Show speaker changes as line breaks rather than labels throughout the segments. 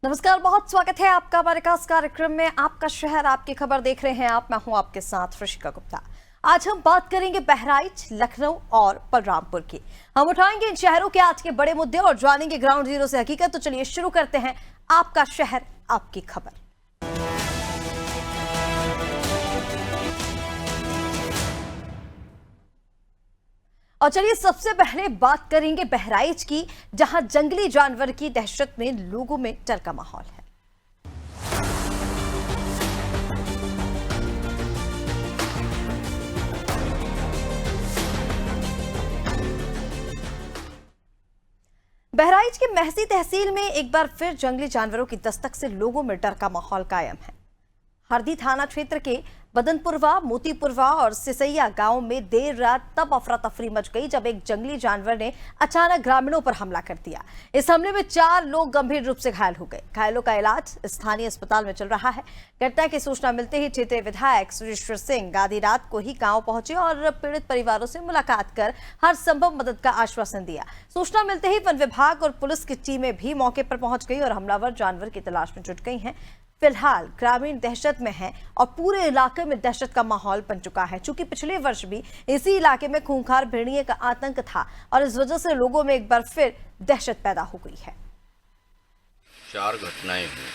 नमस्कार, बहुत स्वागत है आपका हमारे खास कार्यक्रम में। आपका शहर आपकी खबर देख रहे हैं आप, मैं हूं आपके साथ ऋषिका गुप्ता। आज हम बात करेंगे बहराइच, लखनऊ और बलरामपुर की। हम उठाएंगे इन शहरों के आज के बड़े मुद्दे और जानेंगे ग्राउंड जीरो से हकीकत। तो चलिए शुरू करते हैं आपका शहर आपकी खबर। और चलिए सबसे पहले बात करेंगे बहराइच की, जहां जंगली जानवर की दहशत में लोगों में डर का माहौल है। बहराइच की महसी तहसील में एक बार फिर जंगली जानवरों की दस्तक से लोगों में डर का माहौल कायम है। हरदी थाना क्षेत्र के बदनपुरवा, मोतीपुरवा और सिसैया गांव में देर रात तब अफरा तफरी मच गई जब एक जंगली जानवर ने अचानक ग्रामीणों पर हमला कर दिया। इस हमले में 4 लोग गंभीर रूप से घायल हो गए। घायलों का इलाज स्थानीय अस्पताल में चल रहा है। घटना की सूचना मिलते ही क्षेत्रीय विधायक सुरेश्वर सिंह आधी रात को ही गाँव पहुंचे और पीड़ित परिवारों से मुलाकात कर हर संभव मदद का आश्वासन दिया। सूचना मिलते ही वन विभाग और पुलिस की टीमें भी मौके पर पहुंच गई और हमलावर जानवर की तलाश में जुट गई हैं। फिलहाल ग्रामीण दहशत में हैं और पूरे इलाके में दहशत का माहौल बन चुका है। चूंकि पिछले वर्ष भी इसी इलाके में खूंखार भेड़िए का आतंक था और इस वजह से लोगों में एक बार फिर दहशत पैदा हो गई है।
4 घटनाएं हुई।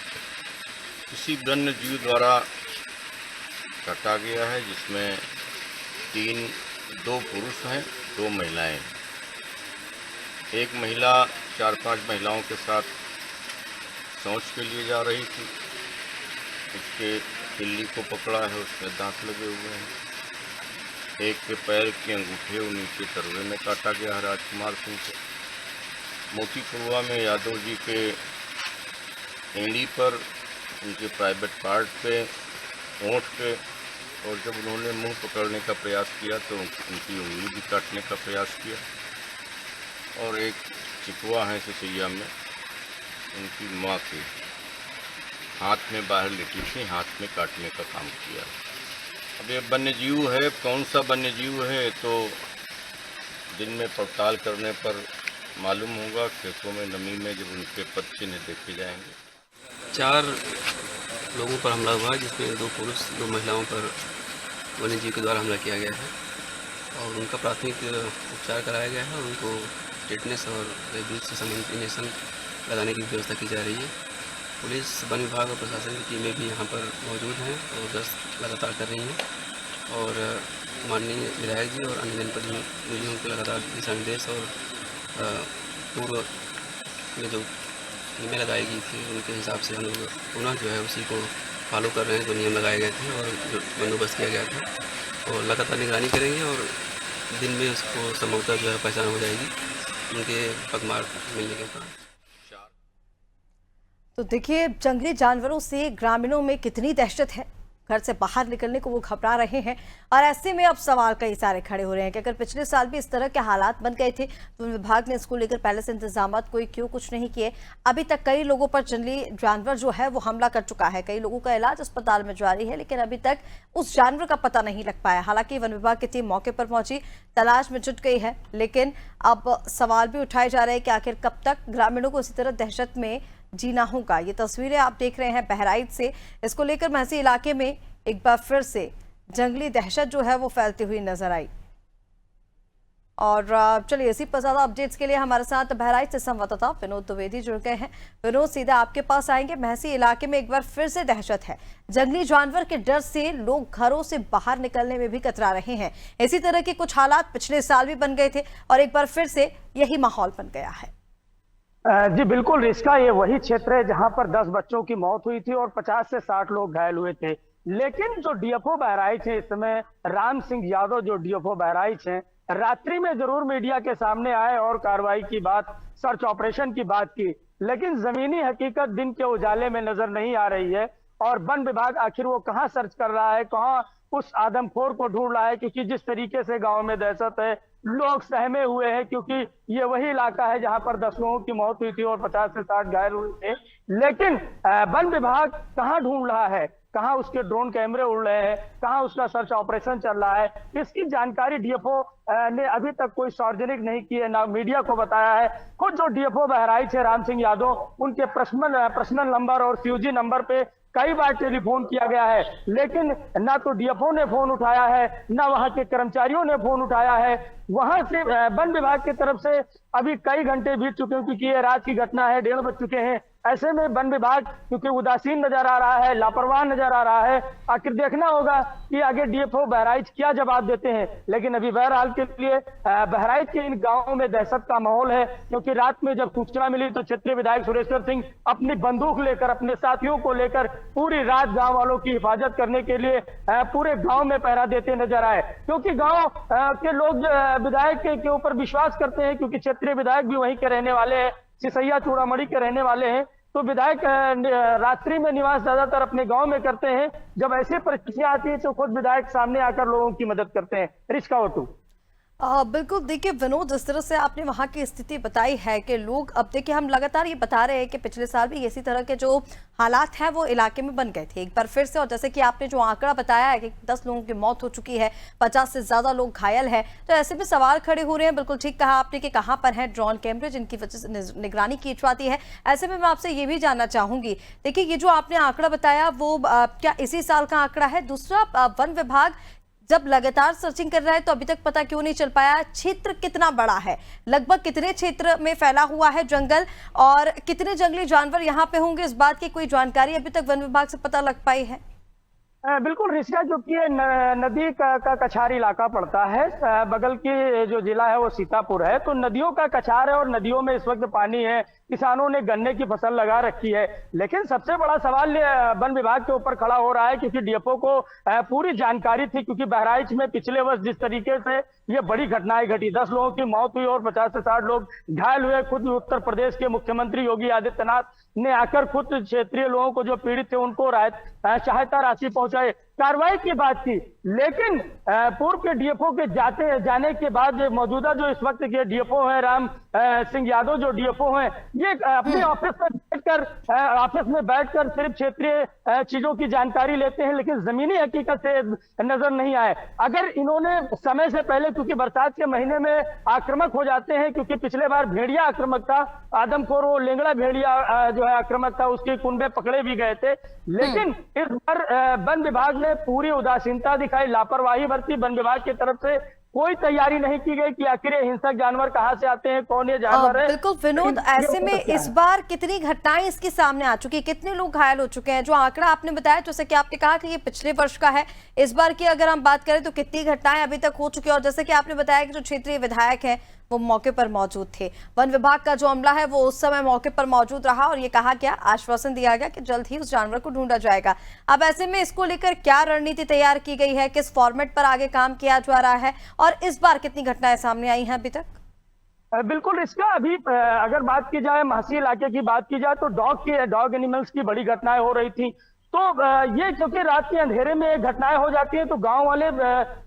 किसी वन्य जीव द्वारा काटा गया है, जिसमें 2 पुरुष हैं, 2 महिलाएं। एक महिला 4-5 महिलाओं के साथ शौच के लिए जा रही थी। उसके तिल्ली को पकड़ा है, उसमें दांत लगे हुए हैं। एक के पैर के अंगूठे और नीचे तरुए में काटा गया है राजकुमार सिंह को। मोतीपुरवा में यादव जी के एड़ी पर, उनके प्राइवेट पार्ट पे, होंठ पे, और जब उन्होंने मुंह पकड़ने का प्रयास किया तो उनकी उंगली भी काटने का प्रयास किया। और एक चिकवा है सिसैया में, उनकी माँ के हाथ में बाहर लिटी थी, हाथ में काटने का काम किया। अब ये वन्य जीव है, कौन सा वन्य जीव है तो दिन में पड़ताल करने पर मालूम होगा। खेतों में नमी में जब उनके चिन्ह देखे जाएंगे।
4 लोगों पर हमला हुआ, जिसमें 2 पुरुष 2 महिलाओं पर वन्य जीव के द्वारा हमला किया गया है और उनका प्राथमिक उपचार कराया गया है और उनको टेटनेस और रेबीज से संबंधित इंजेक्शन लगाने की व्यवस्था की जा रही है। पुलिस, वन विभाग और प्रशासन की टीमें भी यहाँ पर मौजूद हैं और गश्त लगातार कर रही हैं और माननीय विधायक जी और अन्य जनप्रतिनिधियों के लगातार दिशा निर्देश और पूर्व में जो टीमें लगाई गई थी उनके हिसाब से हम लोग पुनः जो है उसी को फॉलो कर रहे हैं, जो नियम लगाए गए थे और जो बंदोबस्त किया गया था। और लगातार निगरानी करेंगे और दिन में उसको संभवतः जो है पहचान हो जाएगी उनके पगमार्क मिलने के बाद।
तो देखिए जंगली जानवरों से ग्रामीणों में कितनी दहशत है, घर से बाहर निकलने को वो घबरा रहे हैं। और ऐसे में अब सवाल कई सारे खड़े हो रहे हैं कि अगर पिछले साल भी इस तरह के हालात बन गए थे तो विभाग ने इसको लेकर पहले से इंतजाम कोई क्यों कुछ नहीं किए। अभी तक कई लोगों पर जंगली जानवर जो है वो हमला कर चुका है, कई लोगों का इलाज अस्पताल में जारी है, लेकिन अभी तक उस जानवर का पता नहीं लग पाया। हालांकि वन विभाग की टीम मौके पर पहुंची, तलाश में जुट गई है, लेकिन अब सवाल भी उठाए जा रहे हैं कि आखिर कब तक ग्रामीणों को इसी तरह दहशत में जीना होगा। ये तस्वीरें आप देख रहे हैं बहराइच से। इसको लेकर महसी इलाके में एक बार फिर से जंगली दहशत जो है वो फैलती हुई नजर आई। और चलिए इसी पर ज्यादा अपडेट्स के लिए हमारे साथ बहराइच से संवाददाता विनोद द्विवेदी जुड़ गए हैं। विनोद, सीधा आपके पास आएंगे। महसी इलाके में एक बार फिर से दहशत है। जंगली जानवर के डर से लोग घरों से बाहर निकलने में भी कतरा रहे हैं। इसी तरह के कुछ हालात पिछले साल भी बन गए थे और एक बार फिर से यही माहौल बन गया है।
जी बिल्कुल रिश्का, ये वही क्षेत्र है जहां पर 10 बच्चों की मौत हुई थी और 50 से 60 लोग घायल हुए थे। लेकिन जो डीएफओ बहराइच है इस समय, राम सिंह यादव जो डीएफओ बहराइच हैं, रात्रि में जरूर मीडिया के सामने आए और कार्रवाई की बात, सर्च ऑपरेशन की बात की, लेकिन जमीनी हकीकत दिन के उजाले में नजर नहीं आ रही है। और वन विभाग आखिर वो कहाँ सर्च कर रहा है, कहाँ उस आदमखोर को ढूंढ रहा है, क्योंकि जिस तरीके से गांव में दहशत है, लोग सहमे हुए हैं, क्योंकि ये वही इलाका है जहां पर 10 लोगों की मौत हुई थी और 50 से 60 घायल हुए थे। लेकिन वन विभाग कहां ढूंढ रहा है, कहाँ उसके ड्रोन कैमरे उड़ रहे हैं, कहाँ उसका सर्च ऑपरेशन चल रहा है, इसकी जानकारी डीएफओ ने अभी तक कोई सार्वजनिक नहीं की है, ना मीडिया को बताया है। खुद जो डीएफओ बहराइच है राम सिंह यादव, उनके पर्सनल नंबर और सीयूजी नंबर पे कई बार टेलीफोन किया गया है, लेकिन ना तो डीएफओ ने फोन उठाया है, ना वहां के कर्मचारियों ने फोन उठाया है। वहां से वन विभाग की तरफ से अभी कई घंटे बीत चुके हैं, क्योंकि ये रात की घटना है, 1:30 बज चुके हैं। ऐसे में वन विभाग क्योंकि उदासीन नजर आ रहा है, लापरवाह नजर आ रहा है। आखिर देखना होगा कि आगे डीएफओ बहराइच क्या जवाब देते हैं। लेकिन अभी बहरहाल के लिए बहराइच के इन गांवों में दहशत का माहौल है, क्योंकि रात में जब सूचना मिली तो क्षेत्रीय विधायक सुरेश्वर सिंह अपनी बंदूक लेकर, अपने साथियों को लेकर पूरी रात गांव वालों की हिफाजत करने के लिए पूरे गांव में पहरा देते नजर आए, क्योंकि गांव के लोग विधायक के ऊपर विश्वास करते हैं, क्योंकि क्षेत्रीय विधायक भी वहीं के रहने वाले हैं, सिसैया चूड़ामणि के रहने वाले हैं। तो विधायक रात्रि में निवास ज्यादातर अपने गांव में करते हैं। जब ऐसी परिस्थितियां आती है तो खुद विधायक सामने आकर लोगों की मदद करते हैं। रिश्का ओटू।
बिल्कुल, देखिए विनोद, जिस तरह से आपने वहाँ की स्थिति बताई है कि लोग, अब देखिए हम लगातार ये बता रहे हैं कि पिछले साल भी इसी तरह के जो हालात हैं वो इलाके में बन गए थे एक बार फिर से। और जैसे कि आपने जो आंकड़ा बताया है कि 10 लोगों की मौत हो चुकी है, 50 से ज़्यादा लोग घायल हैं, तो ऐसे में सवाल खड़े हो रहे हैं। बिल्कुल ठीक कहा आपने कि कहाँ पर है ड्रोन कैमरे जिनकी वजह से निगरानी की जाती है। ऐसे में मैं आपसे ये भी जानना चाहूँगी, देखिए ये जो आपने आंकड़ा बताया वो क्या इसी साल का आंकड़ा है? दूसरा, वन विभाग जब लगातार सर्चिंग कर रहा है तो अभी तक पता क्यों नहीं चल पाया क्षेत्र कितना बड़ा है, लगभग कितने क्षेत्र में फैला हुआ है जंगल, और कितने जंगली जानवर यहाँ पे होंगे, इस बात की कोई जानकारी अभी तक वन विभाग से पता लग पाई है?
बिल्कुल रिश्का, जो कि नदी का कछार इलाका पड़ता है, बगल की जो जिला है वो सीतापुर है, तो नदियों का कछार है और नदियों में इस वक्त पानी है। किसानों ने गन्ने की फसल लगा रखी है, लेकिन सबसे बड़ा सवाल वन विभाग के ऊपर खड़ा हो रहा है, क्योंकि डीएफओ को पूरी जानकारी थी, क्योंकि बहराइच में पिछले वर्ष जिस तरीके से ये बड़ी घटनाएं घटी, 10 लोगों की मौत हुई और 50 से 60 लोग घायल हुए। खुद उत्तर प्रदेश के मुख्यमंत्री योगी आदित्यनाथ ने आकर खुद क्षेत्रीय लोगों को जो पीड़ित थे उनको सहायता राशि पहुंचाए, कार्रवाई की बात की। लेकिन पूर्व के डीएफओ के जाने के बाद मौजूदा जो इस वक्त के डीएफओ हैं राम सिंह यादव, जो डीएफओ हैं, ये अपने ऑफिस में बैठकर सिर्फ क्षेत्रीय चीजों की जानकारी लेते हैं, लेकिन जमीनी हकीकत से नजर नहीं आए। अगर इन्होंने समय से पहले, क्योंकि बरसात के महीने में आक्रामक हो जाते हैं, क्योंकि पिछले बार भेड़िया आक्रामक था, आदमखोर वो लेंगड़ा भेड़िया जो है आक्रामक था, उसके कुंबे पकड़े भी गए थे। लेकिन इस बार वन विभाग ने पूरी उदासीनता दिखाई, लापरवाही बरती। वन विभाग की तरफ से कोई तैयारी नहीं की गई कि आखिर हिंसक जानवर कहाँ से आते हैं, कौन ये जानवर है।
बिल्कुल विनोद, ऐसे में इस बार कितनी घटनाएं इसके सामने आ चुकी है, कितने लोग घायल हो चुके हैं? जो आंकड़ा आपने बताया, जैसे कि आपने कहा कि ये पिछले वर्ष का है, इस बार की अगर हम बात करें तो कितनी घटनाएं अभी तक हो चुकी है? और जैसे कि आपने बताया कि जो क्षेत्रीय विधायक है वो मौके पर मौजूद थे, वन विभाग का जो अमला है वो उस समय मौके पर मौजूद रहा और ये कहा गया, आश्वासन दिया गया कि जल्द ही उस जानवर को ढूंढा जाएगा। अब ऐसे में इसको लेकर क्या रणनीति तैयार की गई है, किस फॉर्मेट पर आगे काम किया जा रहा है, और इस बार कितनी घटनाएं सामने आई हैं अभी तक?
बिल्कुल इसका अभी अगर बात की जाए, महासी इलाके की बात की जाए, तो डॉग एनिमल्स की बड़ी घटनाएं हो रही थी। तो ये क्योंकि रात के अंधेरे में घटनाएं हो जाती हैं, तो गांव वाले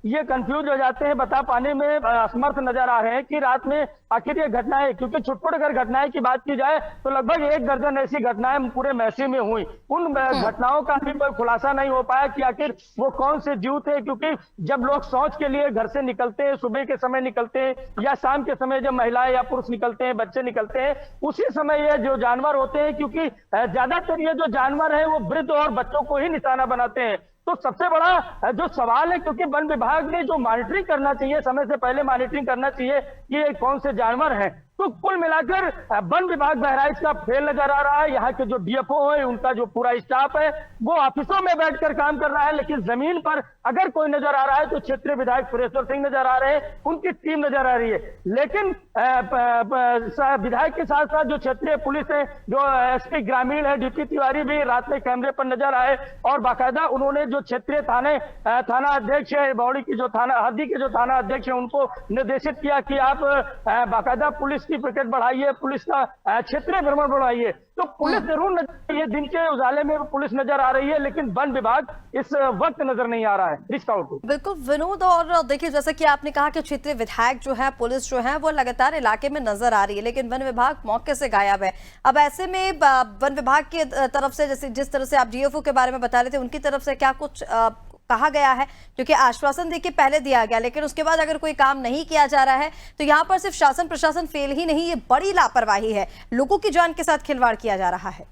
ये कंफ्यूज हो जाते हैं, बता पाने में असमर्थ नजर आ रहे हैं कि रात में आखिर ये घटनाएं, क्योंकि छुटपुट अगर घटनाएं की बात की जाए तो लगभग 1 दर्जन ऐसी घटनाएं पूरे महसी में हुई। उन घटनाओं का अभी कोई खुलासा नहीं हो पाया कि आखिर वो कौन से जीव थे, क्योंकि जब लोग शौच के लिए घर से निकलते हैं, सुबह के समय निकलते हैं या शाम के समय जब महिलाएं या पुरुष निकलते हैं, बच्चे निकलते हैं, उसी समय ये जो जानवर होते हैं, क्योंकि ज्यादातर ये जो जानवर है वो वृद्ध और बच्चों को ही निशाना बनाते हैं। तो सबसे बड़ा जो सवाल है, क्योंकि वन विभाग ने जो मॉनिटरिंग करना चाहिए, समय से पहले मॉनिटरिंग करना चाहिए कि ये कौन से जानवर हैं, तो कुल मिलाकर वन विभाग बहराइच का फेल नजर आ रहा है। यहाँ के जो डीएफओ है, उनका जो पूरा स्टाफ है, वो ऑफिसों में बैठकर काम कर रहा है, लेकिन जमीन पर अगर कोई नजर आ रहा है तो क्षेत्रीय विधायक सुरेश्वर सिंह नजर आ रहे हैं, उनकी टीम नजर आ रही है। लेकिन विधायक के साथ साथ जो क्षेत्रीय पुलिस है, जो एसपी ग्रामीण है डीपी तिवारी भी रात में कैमरे पर नजर आए और बाकायदा उन्होंने जो क्षेत्रीय थाना अध्यक्ष है, बौड़ी की जो थाना हद्दी के जो थाना अध्यक्ष है, उनको निर्देशित किया कि आप बाकायदा पुलिस की पिकेट बढ़ाई है, पुलिस का क्षेत्रीय भ्रमण बढ़ाई है। तो पुलिस जरूर नजर, ये दिन के उजाले में पुलिस नजर आ रही है, लेकिन वन विभाग इस वक्त नजर नहीं आ रहा है।
बिल्कुल विनोद, और देखिए जैसा कि आपने कहा कि क्षेत्रीय विधायक जो है, पुलिस जो है वो लगातार इलाके में नजर आ रही है, लेकिन वन विभाग मौके से गायब है। अब ऐसे में वन विभाग की तरफ से, जैसे जिस तरह से आप डीएफओ के बारे में बता रहे थे, उनकी तरफ से क्या कुछ कहा गया है? क्योंकि आश्वासन देखिए पहले दिया गया, लेकिन उसके बाद अगर कोई काम नहीं किया जा रहा है तो यहाँ पर सिर्फ शासन प्रशासन फेल ही नहीं, ये बड़ी लापरवाही है, लोगों की जान के साथ खिलवाड़ किया जा रहा है।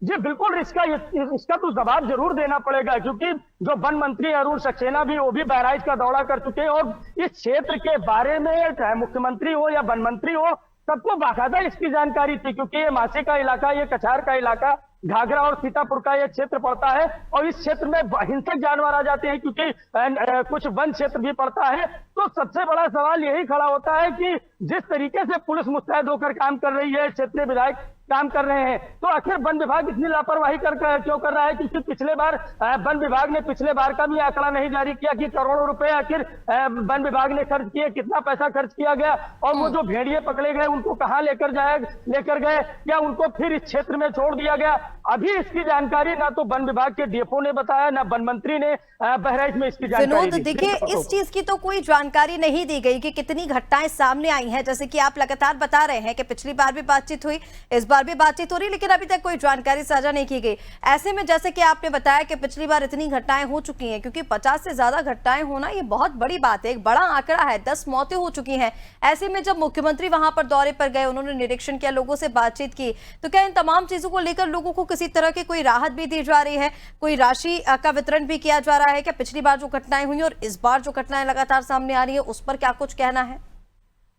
जी बिल्कुल, इसका तो जवाब जरूर देना पड़ेगा, क्योंकि जो वन मंत्री अरुण सक्सेना भी, वो भी बहराइच का दौरा कर चुके हैं और इस क्षेत्र के बारे में चाहे मुख्यमंत्री हो या वन मंत्री हो, सबको बाकायदा इसकी जानकारी थी, क्योंकि ये मासी का इलाका, ये कछार का इलाका, घाघरा और सीतापुर का ये क्षेत्र पड़ता है और इस क्षेत्र में हिंसक जानवर आ जाते हैं, क्योंकि कुछ वन क्षेत्र भी पड़ता है। तो सबसे बड़ा सवाल यही खड़ा होता है कि जिस तरीके से पुलिस मुस्तैद होकर काम कर रही है, क्षेत्रीय विधायक काम कर रहे हैं, तो आखिर वन विभाग इतनी लापरवाही क्यों कर रहा है? क्योंकि पिछले बार वन विभाग ने पिछले बार का भी आंकड़ा नहीं जारी किया कि करोड़ों रुपए आखिर वन विभाग ने खर्च किए, कितना पैसा खर्च किया गया, और वो जो भेड़िए पकड़े गए उनको कहाँ लेकर गए, या उनको फिर इस क्षेत्र में छोड़ दिया गया? अभी इसकी जानकारी ना तो वन विभाग के डीएफओ ने बताया, ना वन मंत्री ने बहराइच में इसकी जानकारी दी।
देखिए इस चीज की तो कोई जानकारी नहीं दी गई कि कितनी घटनाएं सामने आई हैं, जैसे कि आप लगातार बता रहे हैं कि पिछली बार भी बातचीत हुई, इस बार भी बातचीत हो रही, लेकिन अभी तक कोई जानकारी साझा नहीं की गई। ऐसे में जैसे कि आपने बताया कि पिछली बार इतनी घटनाएं हो चुकी हैं, क्योंकि 50 से ज्यादा घटनाएं होना ये बहुत बड़ी बात है, एक बड़ा आंकड़ा है, 10 मौतें हो चुकी हैं। ऐसे में जब मुख्यमंत्री वहां पर दौरे पर गए, उन्होंने निरीक्षण किया, लोगों से बातचीत की, तो क्या इन तमाम चीजों को लेकर लोगों को किसी तरह की कोई राहत भी दी जा रही है, कोई राशि का वितरण भी किया जा रहा है? क्या पिछली बार जो घटनाएं हुई और इस बार जो घटनाएं लगातार सामने आ रही है उस पर क्या कुछ कहना है?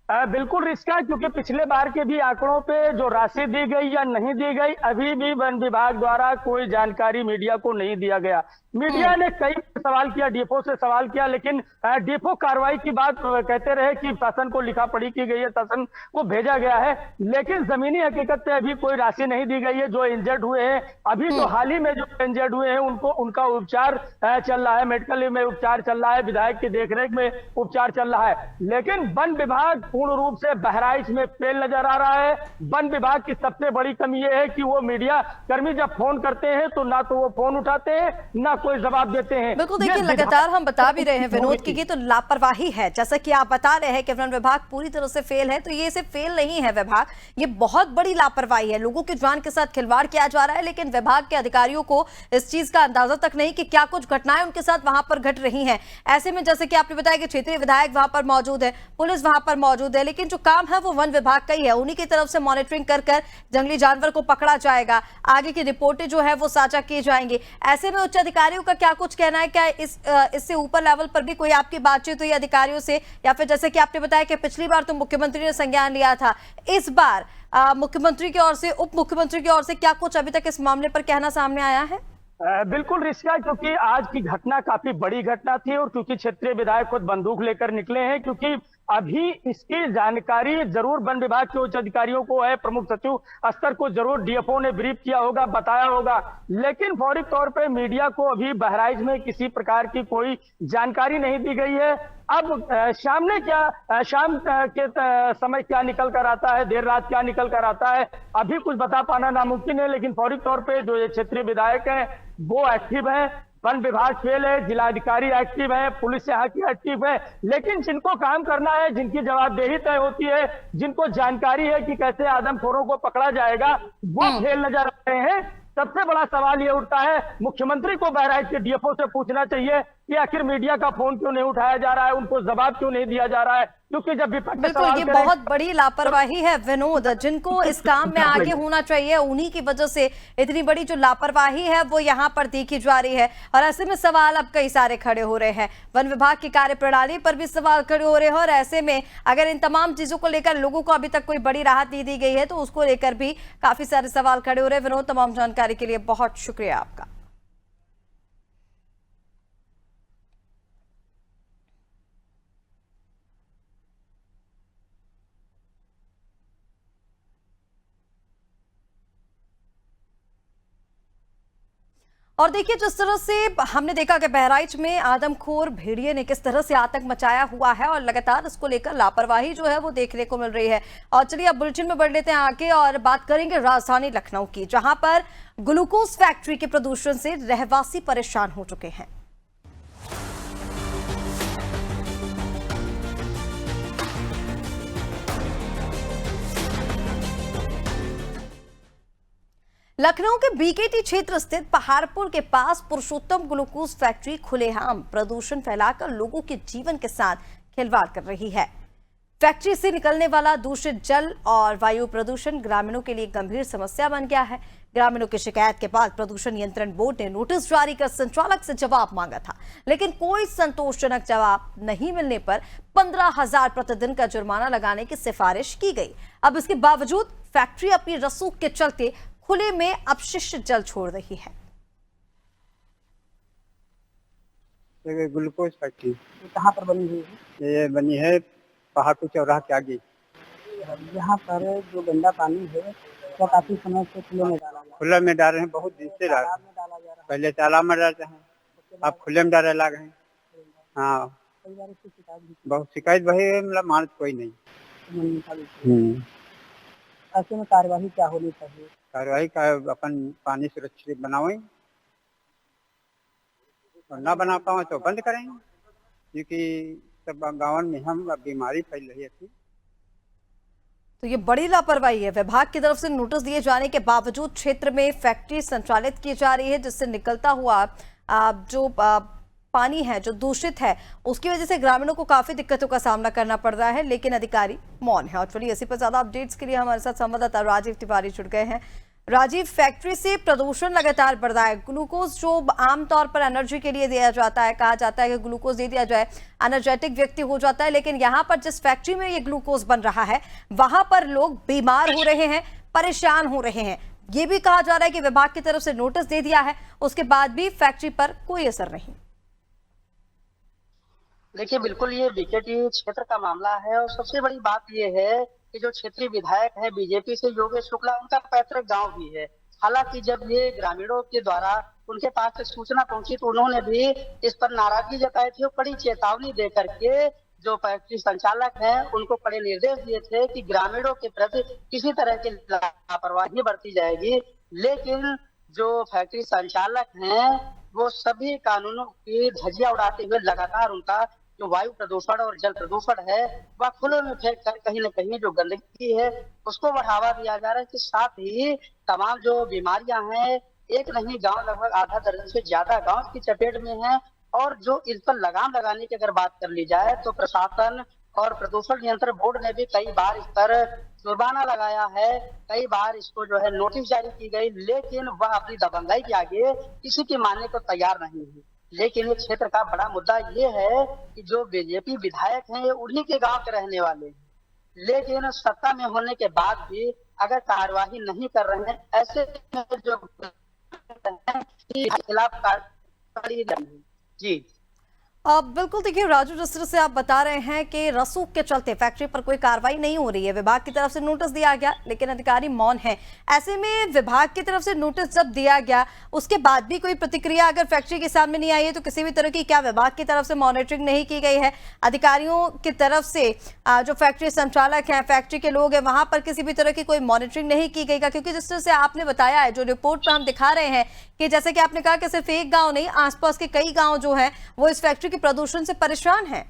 बिल्कुल रिस्क है, क्योंकि पिछले बार के भी आंकड़ों पे जो राशि दी गई या नहीं दी गई, अभी भी वन विभाग द्वारा कोई जानकारी मीडिया को नहीं दिया गया। मीडिया ने कई सवाल किया, डीएफओ से सवाल किया, लेकिन डीएफओ कार्रवाई की बात कहते रहे कि शासन को लिखा पढ़ी की गई है, शासन को भेजा गया है, लेकिन जमीनी हकीकत पे अभी कोई राशि नहीं दी गई है। जो इंजर्ड हुए हैं, अभी तो हाल ही में जो इंजर्ड हुए हैं उनका उपचार चल रहा है, मेडिकल में उपचार चल रहा है, विधायक की देखरेख में उपचार चल रहा है, लेकिन वन विभाग पूर्ण रूप से बहराइच में फेल नजर आ रहा है। वन विभाग की सबसे बड़ी कमी यह है कि वो मीडिया कर्मी जब फोन करते हैं तो ना तो वो फोन उठाते हैं, ना कोई जवाब देते हैं।
बिल्कुल, देखिए लगातार हम बता भी रहे हैं विनोद की ये तो लापरवाही है, जैसा कि आप बता रहे हैं कि वन विभाग पूरी तरह से फेल है, तो ये सिर्फ फेल नहीं है विभाग, ये बहुत बड़ी लापरवाही है, लोगों की जान के साथ खिलवाड़ किया जा रहा है, लेकिन विभाग के अधिकारियों को इस चीज का अंदाजा तक नहीं कि क्या कुछ घटनाएं उनके साथ वहां पर घट रही हैं। ऐसे में जैसे कि आपने बताया कि क्षेत्रीय विधायक वहां पर मौजूद है, पुलिस वहां पर मौजूद है, लेकिन जो काम है वो वन विभाग का ही है, उन्हीं की तरफ से मॉनिटरिंग कर जंगली जानवर को पकड़ा जाएगा, आगे की रिपोर्टें जो है वो साझा की जाएंगी। ऐसे में उच्च अधिकारियों का क्या कुछ कहना है? क्या इससे ऊपर लेवल पर भी कोई आपकी बातचीत हुई अधिकारियों से, या फिर जैसे कि आपने बताया कि पिछली बार तो मुख्यमंत्री ने संज्ञान लिया था, इस बार मुख्यमंत्री की ओर से, उप मुख्यमंत्री की ओर से क्या कुछ अभी तक इस मामले पर कहना सामने आया है?
बिल्कुल रिस्क है, क्योंकि आज की घटना काफी बड़ी घटना थी और क्योंकि क्षेत्रीय विधायक खुद बंदूक लेकर निकले हैं, क्योंकि अभी इसकी जानकारी जरूर वन विभाग के उच्च अधिकारियों को है, प्रमुख सचिव स्तर को जरूर डीएफओ ने ब्रीफ किया होगा, बताया होगा, लेकिन फौरी तौर पे मीडिया को अभी बहराइच में किसी प्रकार की कोई जानकारी नहीं दी गई है। अब शाम के समय क्या निकल कर आता है, देर रात क्या निकल कर आता है, अभी कुछ बता पाना नामुमकिन है, लेकिन फौरी तौर पे जो ये क्षेत्रीय विधायक हैं वो एक्टिव है, वन विभाग फेल है, जिलाधिकारी एक्टिव है, पुलिस यहाँ की एक्टिव है, लेकिन जिनको काम करना है, जिनकी जवाबदेही तय होती है, जिनको जानकारी है कि कैसे आदमखोरों को पकड़ा जाएगा, वो फेल नजर आ रहे हैं। सबसे बड़ा सवाल ये उठता है, मुख्यमंत्री को बहराइच के डीएफओ से पूछना चाहिए कि आखिर मीडिया का फोन क्यों नहीं उठाया जा रहा है, उनको जवाब क्यों नहीं दिया जा रहा है, क्योंकि जब विपक्ष
बिल्कुल ये बहुत बड़ी लापरवाही है विनोद, जिनको इस काम में आगे होना चाहिए उन्हीं की वजह से इतनी बड़ी जो लापरवाही है वो यहाँ पर देखी जा रही है। और ऐसे में सवाल अब कई सारे खड़े हो रहे हैं, वन विभाग की कार्यप्रणाली पर भी सवाल खड़े हो रहे हैं, और ऐसे में अगर इन तमाम चीजों को लेकर लोगों को अभी तक कोई बड़ी राहत नहीं दी गई है तो उसको लेकर भी काफी सारे सवाल खड़े हो रहे हैं। विनोद, तमाम जानकारी के लिए बहुत शुक्रिया आपका। और देखिए जिस तरह से हमने देखा कि बहराइच में आदमखोर भेड़िए ने किस तरह से आतंक मचाया हुआ है और लगातार इसको लेकर लापरवाही जो है वो देखने को मिल रही है। और चलिए अब बुलेटिन में बढ़ लेते हैं आगे और बात करेंगे राजधानी लखनऊ की, जहां पर ग्लूकोज फैक्ट्री के प्रदूषण से रहवासी परेशान हो चुके हैं। लखनऊ के बीकेटी क्षेत्र स्थित पहाड़पुर के पास पुरुषोत्तम ग्लूकोज फैक्ट्री खुलेआम प्रदूषण फैलाकर लोगों के जीवन के साथ खिलवाड़ कर रही है। फैक्ट्री से निकलने वाला दूषित जल और वायु प्रदूषण ग्रामीणों के लिए गंभीर समस्या बन गया है। ग्रामीणों की शिकायत के बाद प्रदूषण नियंत्रण बोर्ड ने नोटिस जारी कर संचालक से जवाब मांगा था, लेकिन कोई संतोषजनक जवाब नहीं मिलने पर 15,000 प्रतिदिन का जुर्माना लगाने की सिफारिश की गई। अब इसके बावजूद फैक्ट्री अपनी रसूख के चलते खुले में अपशिष्ट जल छोड़ रही है।
ग्लूकोज फैक्ट्री
कहाँ पर बनी हुई है?
ये बनी है पहाड़पुर चौराहा के आगे।
यहाँ पर जो गंदा पानी है वो काफी समय से खुले में डाला जा
खुला में डाल रहे हैं, बहुत दिन से डाल रहे हैं।
में डाला जा रहा
पहले तालाब में डालते हैं, अब खुले में डाले लगे हैं। हाँ,
है। कई बार इसकी शिकायत भी
बहुत शिकायत वही है, मतलब मानत कोई नहीं।
की। ऐसे में कार्यवाही क्या होनी चाहिए?
कार्रवाई का अपन पानी सुरक्षित बनावे और ना बना पाओ तो बंद करेंगे, क्योंकि सब गाँव में हम बीमारी फैल रही है।
तो ये बड़ी लापरवाही है। विभाग की तरफ से नोटिस दिए जाने के बावजूद क्षेत्र में फैक्ट्री संचालित की जा रही है, जिससे निकलता हुआ जो पानी है जो दूषित है उसकी वजह से ग्रामीणों को काफी दिक्कतों का सामना करना पड़ रहा है, लेकिन अधिकारी मौन है। और चलिए इसी पर ज्यादा अपडेट्स के लिए हमारे साथ संवाददाता राजीव तिवारी जुड़ गए हैं। राजीव, फैक्ट्री से प्रदूषण लगातार बढ़ रहा है। ग्लूकोज जो आमतौर पर एनर्जी के लिए दिया जाता है, कहा जाता है कि ग्लूकोज दे दिया जाए एनर्जेटिक व्यक्ति हो जाता है, लेकिन यहाँ पर जिस फैक्ट्री में ये ग्लूकोज बन रहा है वहां पर लोग बीमार हो रहे हैं, परेशान हो रहे हैं। ये भी कहा जा रहा है कि विभाग की तरफ से नोटिस दे दिया है, उसके बाद भी फैक्ट्री पर कोई असर नहीं।
देखिए, बिल्कुल ये बीकेटी क्षेत्र का मामला है और सबसे बड़ी बात ये है कि जो क्षेत्रीय विधायक है बीजेपी से योगेश शुक्ला, उनका पैतृक गांव भी है। हालांकि जब ये ग्रामीणों के द्वारा उनके पास सूचना पहुंची तो उन्होंने भी इस पर नाराजगी जताई थी और कड़ी चेतावनी दे करके जो फैक्ट्री संचालक है उनको कड़े निर्देश दिए थे कि ग्रामीणों के प्रति किसी तरह की लापरवाही बरती जाएगी। लेकिन जो फैक्ट्री संचालक हैं वो सभी कानूनों की धज्जियां उड़ाते हुए लगातार उनका जो वायु प्रदूषण और जल प्रदूषण है वह खुले में फेंक कर कहीं न कहीं जो गंदगी है उसको बढ़ावा दिया जा रहा है। कि साथ ही तमाम जो बीमारियां हैं, एक नहीं गांव लगभग आधा दर्जन से ज्यादा गांव की चपेट में है। और जो इस पर लगाम लगाने की अगर बात कर ली जाए तो प्रशासन और प्रदूषण नियंत्रण बोर्ड ने भी कई बार इस पर जुर्माना लगाया है, कई बार इसको जो है नोटिस जारी की गई, लेकिन वह अपनी दबंगाई के आगे किसी की मानने को तैयार नहीं है। लेकिन ये क्षेत्र का बड़ा मुद्दा ये है कि जो बीजेपी विधायक हैं ये उन्हीं के गांव के रहने वाले हैं, लेकिन सत्ता में होने के बाद भी अगर कार्यवाही नहीं कर रहे हैं, ऐसे में जो खिलाफ कार्रवाई जी।
बिल्कुल, देखिए राजू, जिस तरह से आप बता रहे हैं कि रसूख के चलते फैक्ट्री पर कोई कार्रवाई नहीं हो रही है, विभाग की तरफ से नोटिस दिया गया लेकिन अधिकारी मौन है। ऐसे में विभाग की तरफ से नोटिस जब दिया गया उसके बाद भी कोई प्रतिक्रिया अगर फैक्ट्री के सामने नहीं आई है तो किसी भी तरह की क्या विभाग की तरफ से मॉनिटरिंग नहीं की गई है? अधिकारियों की तरफ से जो फैक्ट्री संचालक है, फैक्ट्री के लोग हैं, वहां पर किसी भी तरह की कोई मॉनिटरिंग नहीं की गई? क्योंकि जिस तरह से आपने बताया है, जो रिपोर्ट पर हम दिखा रहे हैं कि जैसे कि आपने कहा कि सिर्फ एक गांव नहीं, आसपास के कई गांव जो हैं वो इस फैक्ट्री के प्रदूषण से परेशान हैं।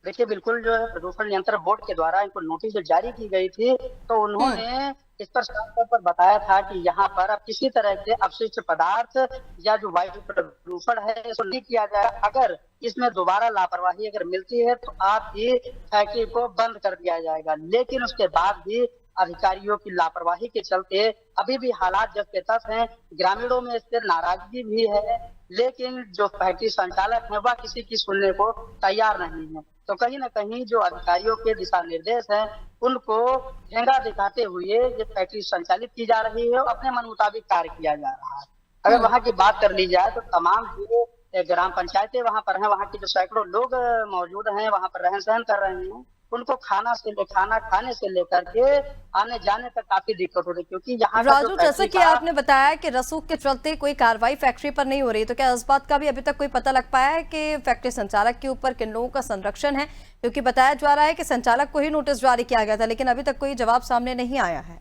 देखिए, बिल्कुल जो है प्रदूषण नियंत्रण बोर्ड के द्वारा इनको नोटिस जारी की गई थी तो उन्होंने इस पर साफ तौर पर बताया था कि यहाँ पर अब किसी तरह के अपशिष्ट पदार्थ या जो वायु प्रदूषण है इसको नहीं किया जाएगा। अगर इसमें दोबारा लापरवाही अगर मिलती है तो आपकी फैक्ट्री को बंद कर दिया जाएगा। लेकिन उसके बाद भी अधिकारियों की लापरवाही के चलते अभी भी हालात जब के तब हैं। ग्रामीणों में इससे नाराजगी भी है, लेकिन जो फैक्ट्री संचालक है वह किसी की सुनने को तैयार नहीं है। तो कहीं ना कहीं जो अधिकारियों के दिशा निर्देश हैं उनको ठेंगा दिखाते हुए ये फैक्ट्री संचालित की जा रही है और अपने मन मुताबिक कार्य किया जा रहा है। अगर वहाँ की बात कर ली जाए तो तमाम जो ग्राम पंचायतें वहाँ पर हैं, वहाँ के जो सैकड़ों लोग मौजूद हैं, वहाँ पर रहन सहन कर रहे हैं, उनको खाना खाने से लेकर के आने जाने तक काफी दिक्कत हो रही, क्योंकि यहाँ का जो
राजू, जैसे
फैक्ट्री
कि
का
आपने बताया कि रसूख के चलते कोई कार्रवाई फैक्ट्री पर नहीं हो रही, तो क्या इस बात का भी अभी तक कोई पता लग पाया है कि फैक्ट्री संचालक के ऊपर किन लोगों का संरक्षण है? क्योंकि बताया जा रहा है कि संचालक को ही नोटिस जारी किया गया था, लेकिन अभी तक कोई जवाब सामने नहीं आया है।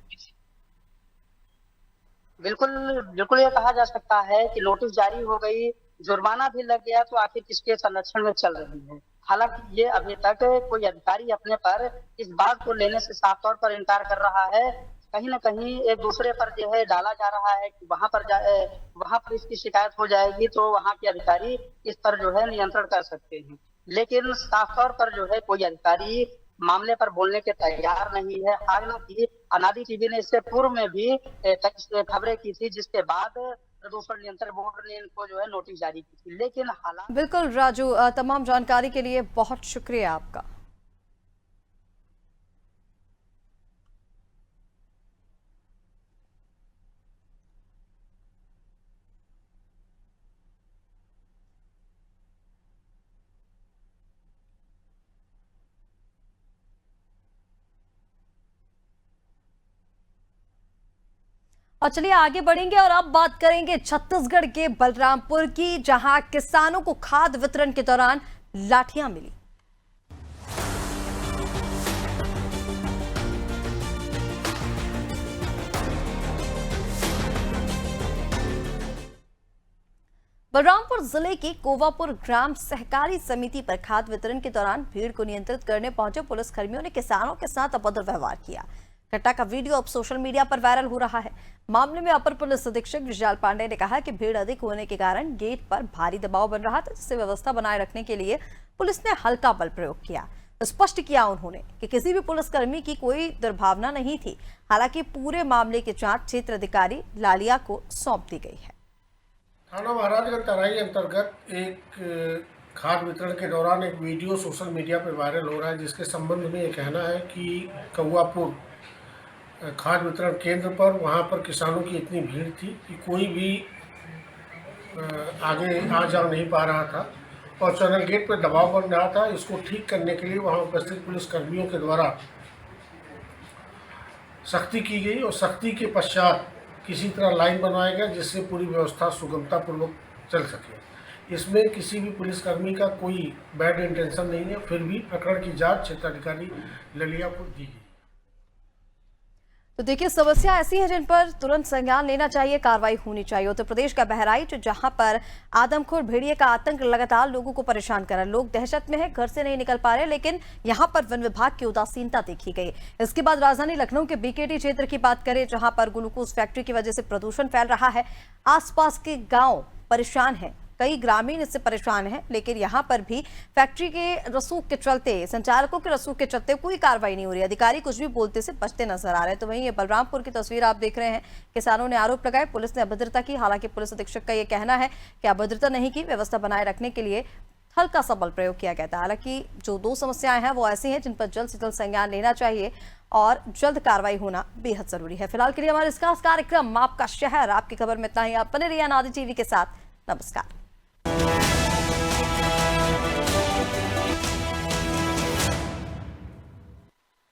बिल्कुल बिल्कुल ये कहा जा सकता है कि नोटिस जारी हो गई, जुर्माना भी लग गया, तो आखिर किसके संरक्षण में चल रही है। हालांकि ये अभी तक कोई अधिकारी अपने पर इस बात को लेने से साफ तौर पर इनकार कर रहा है। कहीं ना कहीं एक दूसरे पर जो है डाला जा रहा है कि वहां पर इसकी शिकायत हो जाएगी तो वहां के अधिकारी इस पर जो है नियंत्रण कर सकते हैं, लेकिन साफ तौर पर जो है कोई अधिकारी मामले पर बोलने के तैयार नहीं है। हालांकि अनादि टीवी ने इससे पूर्व में भी खबरें की थी, जिसके बाद प्रदूषण नियंत्रण बोर्ड ने इनको जो है नोटिस जारी की थी, लेकिन हालांकि
बिल्कुल राजू, तमाम जानकारी के लिए बहुत शुक्रिया आपका। और चलिए आगे बढ़ेंगे और अब बात करेंगे छत्तीसगढ़ के बलरामपुर की, जहां किसानों को खाद वितरण के दौरान लाठियां मिली। बलरामपुर जिले के कोवापुर ग्राम सहकारी समिति पर खाद वितरण के दौरान भीड़ को नियंत्रित करने पहुंचे पुलिसकर्मियों ने किसानों के साथ अभद्र व्यवहार किया। घटना का वीडियो अब सोशल मीडिया पर वायरल हो रहा है। मामले में अपर पुलिस अधीक्षक विशाल पांडे ने कहा कि भीड़ अधिक होने के कारण गेट पर भारी दबाव बन रहा था, जिससे व्यवस्था बनाए रखने के लिए पुलिस ने हल्का बल प्रयोग किया। स्पष्ट किया उन्होंने कि किसी भी पुलिसकर्मी की कोई दुर्भावना नहीं थी। हालांकि पूरे मामले की जांच क्षेत्र अधिकारी लालिया को सौंप दी गई है।
थाना महाराजगंज तराई अंतर्गत एक खाद वितरण के दौरान एक वीडियो सोशल मीडिया पर वायरल हो रहा है, जिसके संबंध में ये कहना है कि कौवापुर खाद वितरण केंद्र पर वहाँ पर किसानों की इतनी भीड़ थी कि कोई भी आगे आ जा नहीं पा रहा था और चैनल गेट पर दबाव बन रहा था। इसको ठीक करने के लिए वहाँ उपस्थित पुलिसकर्मियों के द्वारा सख्ती की गई और सख्ती के पश्चात किसी तरह लाइन बनवाया गया, जिससे पूरी व्यवस्था सुगमतापूर्वक चल सके। इसमें किसी भी पुलिसकर्मी का कोई बैड इंटेंशन नहीं है, फिर भी प्रकरण की जांच क्षेत्राधिकारी ललिया को दी गई।
तो देखिए, समस्या ऐसी है जिन पर तुरंत संज्ञान लेना चाहिए, कार्रवाई होनी चाहिए। उत्तर प्रदेश का बहराइच, जहां पर आदमखोर भेड़िए का आतंक लगातार लोगों को परेशान कर रहा है। लोग दहशत में है, घर से नहीं निकल पा रहे, लेकिन यहां पर वन विभाग की उदासीनता देखी गई। इसके बाद राजधानी लखनऊ के बीकेटी क्षेत्र की बात करें, जहां पर ग्लूकोज फैक्ट्री की वजह से प्रदूषण फैल रहा है। आसपास के गाँव परेशान है, कई ग्रामीण इससे परेशान हैं, लेकिन यहां पर भी फैक्ट्री के रसूख के चलते, संचालकों के रसूख के चलते कोई कार्रवाई नहीं हो रही। अधिकारी कुछ भी बोलते से बचते नजर आ रहे हैं। तो वहीं ये बलरामपुर की तस्वीर आप देख रहे हैं। किसानों ने आरोप लगाए पुलिस ने अभद्रता की। हालांकि पुलिस अधीक्षक का यह कहना है कि अभद्रता नहीं की, व्यवस्था बनाए रखने के लिए हल्का सा बल प्रयोग किया गया था। हालांकि जो दो समस्याएं हैं वो ऐसी हैं जिन पर जल्द से जल्द संज्ञान लेना चाहिए और जल्द कार्रवाई होना बेहद जरूरी है। फिलहाल के लिए हमारे इसका कार्यक्रम आपका शहर, आपकी खबर में इतना ही। आप बने रहिए अनादि टीवी के साथ। नमस्कार।